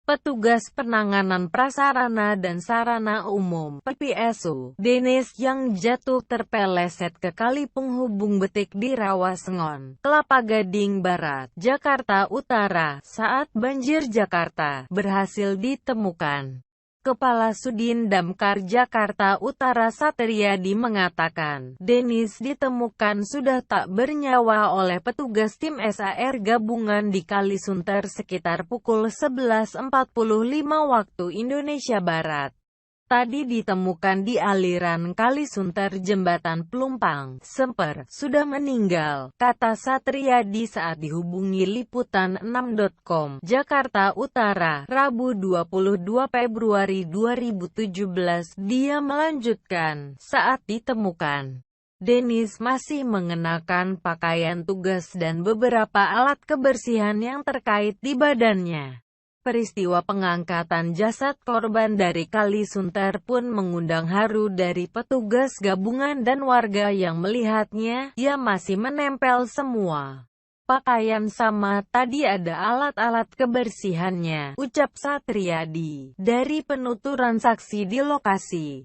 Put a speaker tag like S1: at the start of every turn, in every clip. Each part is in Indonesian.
S1: Petugas Penanganan Prasarana dan Sarana Umum (PPSU) Denis yang jatuh terpeleset ke kali penghubung Betik di Rawasengon, Kelapa Gading Barat, Jakarta Utara, saat banjir Jakarta, berhasil ditemukan. Kepala Sudin Damkar Jakarta Utara Satriadi mengatakan, Denis ditemukan sudah tak bernyawa oleh petugas tim SAR gabungan di Kalisunter sekitar pukul 11.45 waktu Indonesia Barat. Tadi ditemukan di aliran Kalisunter Jembatan Pelumpang, Semper, sudah meninggal, kata Satriadi saat dihubungi Liputan6.com, Jakarta Utara, Rabu 22 Februari 2017. Dia melanjutkan, saat ditemukan, Denis masih mengenakan pakaian tugas dan beberapa alat kebersihan yang terkait di badannya. Peristiwa pengangkatan jasad korban dari Kalisunter pun mengundang haru dari petugas gabungan dan warga yang melihatnya. Ia masih menempel semua pakaian sama, tadi ada alat-alat kebersihannya, ucap Satriadi. Dari penuturan saksi di lokasi,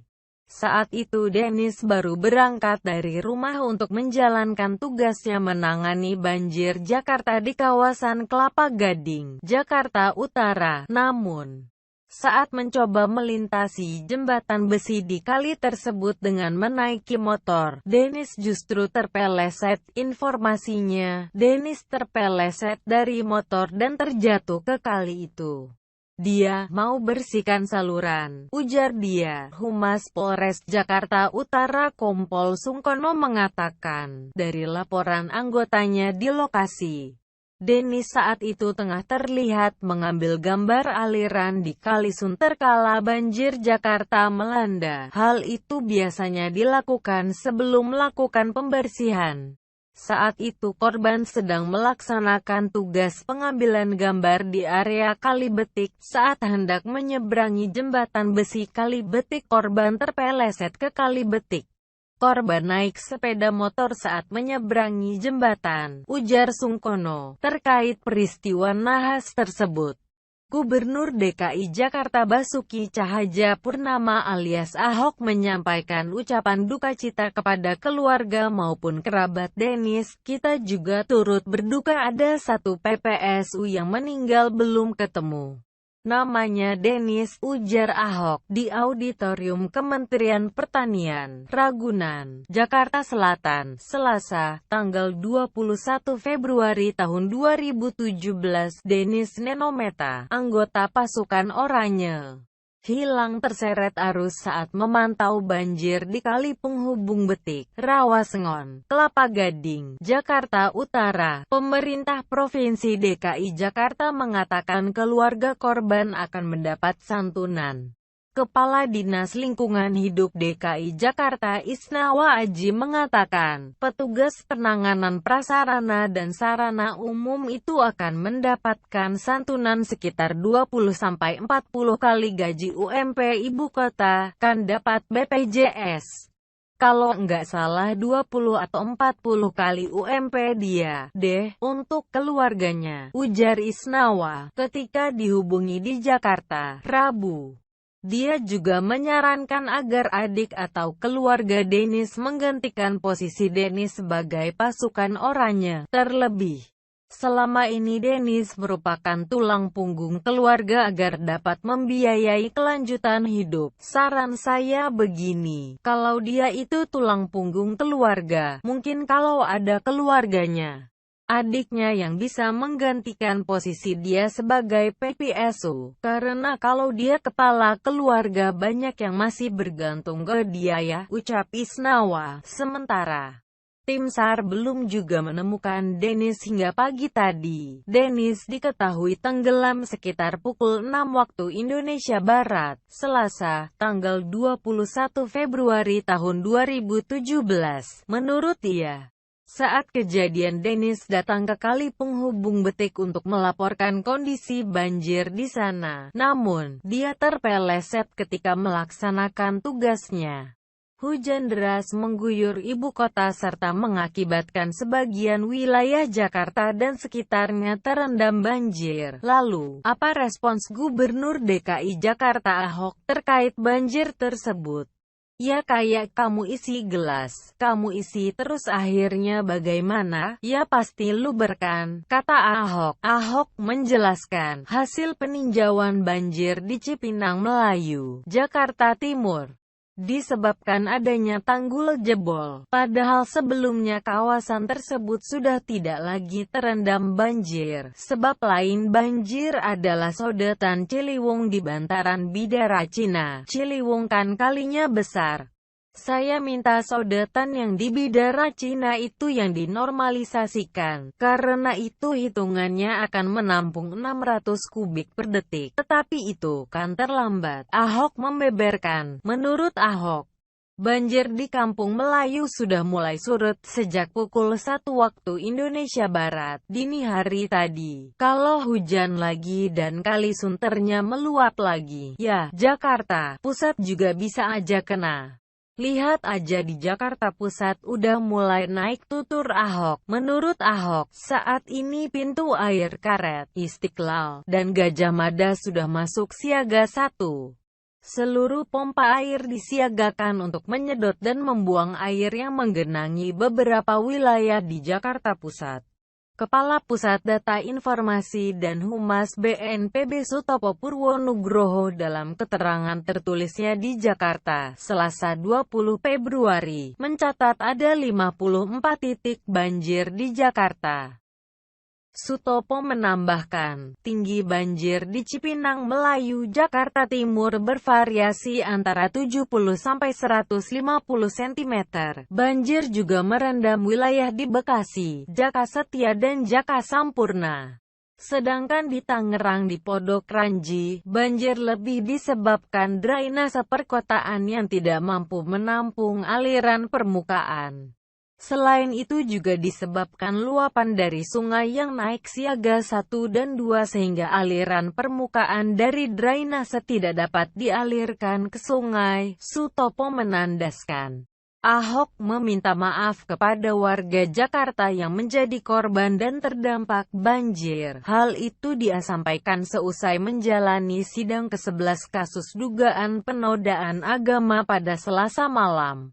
S1: saat itu Denis baru berangkat dari rumah untuk menjalankan tugasnya menangani banjir Jakarta di kawasan Kelapa Gading, Jakarta Utara. Namun, saat mencoba melintasi jembatan besi di kali tersebut dengan menaiki motor, Denis justru terpeleset. Informasinya, Denis terpeleset dari motor dan terjatuh ke kali itu. Dia mau bersihkan saluran, ujar dia. Humas Polres Jakarta Utara Kompol Sungkono mengatakan, dari laporan anggotanya di lokasi, Denis saat itu tengah terlihat mengambil gambar aliran di Kalisunter kala banjir Jakarta melanda. Hal itu biasanya dilakukan sebelum melakukan pembersihan. Saat itu korban sedang melaksanakan tugas pengambilan gambar di area Kali Betik. Saat hendak menyeberangi jembatan besi Kali Betik, korban terpeleset ke Kali Betik. Korban naik sepeda motor saat menyeberangi jembatan, ujar Sungkono, terkait peristiwa nahas tersebut. Gubernur DKI Jakarta Basuki Cahayapurnama alias Ahok menyampaikan ucapan duka cita kepada keluarga maupun kerabat Denis. Kita juga turut berduka ada satu PPSU yang meninggal belum ketemu. Namanya Denis, ujar Ahok, di Auditorium Kementerian Pertanian, Ragunan, Jakarta Selatan, Selasa, tanggal 21 Februari tahun 2017. Denis Nenometa, anggota pasukan Oranye, hilang terseret arus saat memantau banjir di Kali Penghubung Betik, Rawasengon, Kelapa Gading, Jakarta Utara. Pemerintah Provinsi DKI Jakarta mengatakan keluarga korban akan mendapat santunan. Kepala Dinas Lingkungan Hidup DKI Jakarta Isnawa Aji mengatakan, petugas penanganan prasarana dan sarana umum itu akan mendapatkan santunan sekitar 20-40 kali gaji UMP ibu kota, kan dapat BPJS. Kalau nggak salah 20 atau 40 kali UMP dia, deh, untuk keluarganya, ujar Isnawa, ketika dihubungi di Jakarta, Rabu. Dia juga menyarankan agar adik atau keluarga Denis menggantikan posisi Denis sebagai pasukan Oranye. Terlebih, selama ini Denis merupakan tulang punggung keluarga agar dapat membiayai kelanjutan hidup. Saran saya begini, kalau dia itu tulang punggung keluarga, mungkin kalau ada keluarganya, adiknya yang bisa menggantikan posisi dia sebagai PPSU, karena kalau dia kepala keluarga banyak yang masih bergantung ke dia ya, ucap Isnawa. Sementara tim SAR belum juga menemukan Denis hingga pagi tadi. Denis diketahui tenggelam sekitar pukul 6 waktu Indonesia Barat, Selasa, tanggal 21 Februari tahun 2017. Menurut dia, saat kejadian Denis datang ke Kali Penghubung Betik untuk melaporkan kondisi banjir di sana. Namun, dia terpeleset ketika melaksanakan tugasnya. Hujan deras mengguyur ibu kota serta mengakibatkan sebagian wilayah Jakarta dan sekitarnya terendam banjir. Lalu, apa respons Gubernur DKI Jakarta Ahok terkait banjir tersebut? Ya kayak kamu isi gelas, kamu isi terus akhirnya bagaimana? Ya pasti luber kan, kata Ahok. Ahok menjelaskan, hasil peninjauan banjir di Cipinang Melayu, Jakarta Timur disebabkan adanya tanggul jebol. Padahal sebelumnya kawasan tersebut sudah tidak lagi terendam banjir. Sebab lain banjir adalah sodetan Ciliwung di bantaran Bidara Cina. Ciliwung kan kalinya besar. Saya minta sodetan yang di Bidara Cina itu yang dinormalisasikan, karena itu hitungannya akan menampung 600 kubik per detik. Tetapi itu kan terlambat, Ahok membeberkan. Menurut Ahok, banjir di Kampung Melayu sudah mulai surut sejak pukul 1 waktu Indonesia Barat, dini hari tadi. Kalau hujan lagi dan kali sunternya meluap lagi, ya, Jakarta Pusat juga bisa aja kena. Lihat aja di Jakarta Pusat udah mulai naik, tutur Ahok. Menurut Ahok, saat ini pintu air Karet, Istiqlal, dan Gajah Mada sudah masuk siaga 1. Seluruh pompa air disiagakan untuk menyedot dan membuang air yang menggenangi beberapa wilayah di Jakarta Pusat. Kepala Pusat Data Informasi dan Humas BNPB Sutopo Purwonugroho dalam keterangan tertulisnya di Jakarta, Selasa 20 Februari, mencatat ada 54 titik banjir di Jakarta. Sutopo menambahkan, tinggi banjir di Cipinang Melayu, Jakarta Timur bervariasi antara 70–150 cm. Banjir juga merendam wilayah di Bekasi, Jakasetia dan Jaka Sampurna. Sedangkan di Tangerang di Pondok Ranji, banjir lebih disebabkan drainase perkotaan yang tidak mampu menampung aliran permukaan. Selain itu juga disebabkan luapan dari sungai yang naik siaga 1 dan 2 sehingga aliran permukaan dari drainase tidak dapat dialirkan ke sungai, Sutopo menandaskan. Ahok meminta maaf kepada warga Jakarta yang menjadi korban dan terdampak banjir. Hal itu dia sampaikan seusai menjalani sidang ke-11 kasus dugaan penodaan agama pada Selasa malam.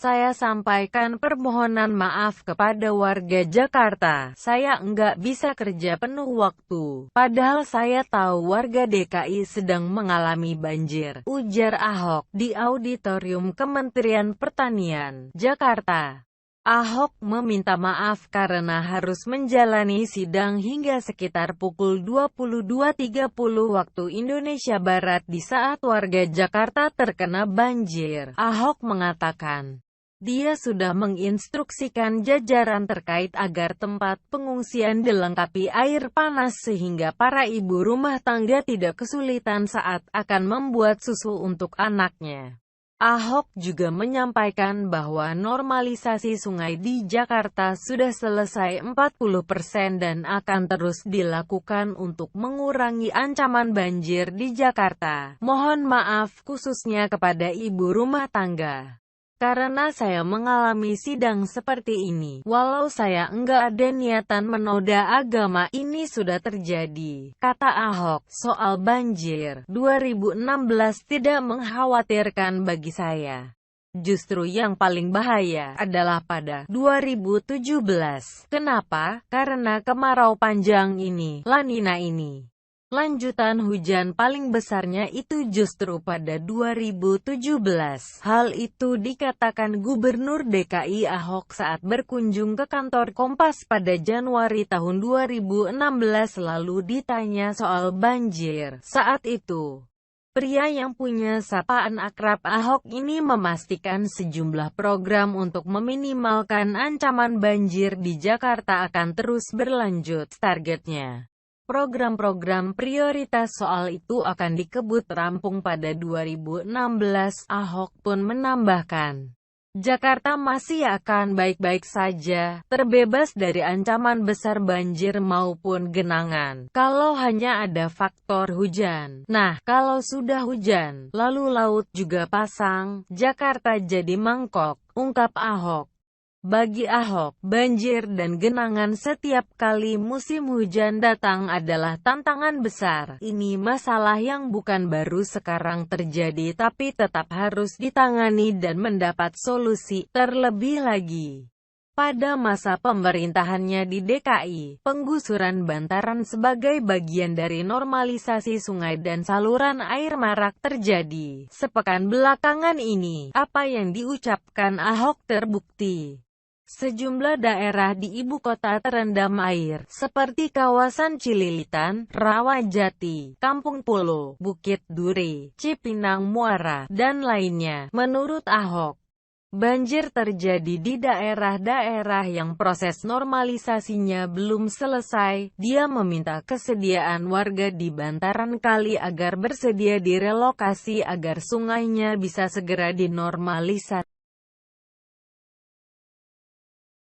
S1: Saya sampaikan permohonan maaf kepada warga Jakarta. Saya enggak bisa kerja penuh waktu. Padahal saya tahu warga DKI sedang mengalami banjir, ujar Ahok di Auditorium Kementerian Pertanian, Jakarta. Ahok meminta maaf karena harus menjalani sidang hingga sekitar pukul 22.30 waktu Indonesia Barat di saat warga Jakarta terkena banjir. Ahok mengatakan, dia sudah menginstruksikan jajaran terkait agar tempat pengungsian dilengkapi air panas sehingga para ibu rumah tangga tidak kesulitan saat akan membuat susu untuk anaknya. Ahok juga menyampaikan bahwa normalisasi sungai di Jakarta sudah selesai 40% dan akan terus dilakukan untuk mengurangi ancaman banjir di Jakarta. Mohon maaf khususnya kepada ibu rumah tangga. Karena saya mengalami sidang seperti ini, walau saya enggak ada niatan menoda agama, ini sudah terjadi, kata Ahok. Soal banjir 2016 tidak mengkhawatirkan bagi saya. Justru yang paling bahaya adalah pada 2017. Kenapa? Karena kemarau panjang ini, La Nina ini. Lanjutan hujan paling besarnya itu justru pada 2017. Hal itu dikatakan Gubernur DKI Ahok saat berkunjung ke kantor Kompas pada Januari tahun 2016 lalu ditanya soal banjir. Saat itu, pria yang punya sapaan akrab Ahok ini memastikan sejumlah program untuk meminimalkan ancaman banjir di Jakarta akan terus berlanjut. Targetnya, program-program prioritas soal itu akan dikebut rampung pada 2016, Ahok pun menambahkan. Jakarta masih akan baik-baik saja, terbebas dari ancaman besar banjir maupun genangan, kalau hanya ada faktor hujan. Nah, kalau sudah hujan, lalu laut juga pasang, Jakarta jadi mangkok, ungkap Ahok. Bagi Ahok, banjir dan genangan setiap kali musim hujan datang adalah tantangan besar. Ini masalah yang bukan baru sekarang terjadi tapi tetap harus ditangani dan mendapat solusi. Terlebih lagi, pada masa pemerintahannya di DKI, penggusuran bantaran sebagai bagian dari normalisasi sungai dan saluran air marak terjadi. Sepekan belakangan ini, apa yang diucapkan Ahok terbukti. Sejumlah daerah di ibu kota terendam air, seperti kawasan Cililitan, Rawajati, Kampung Pulo, Bukit Duri, Cipinang Muara, dan lainnya. Menurut Ahok, banjir terjadi di daerah-daerah yang proses normalisasinya belum selesai. Dia meminta kesediaan warga di bantaran kali agar bersedia direlokasi agar sungainya bisa segera dinormalisasi.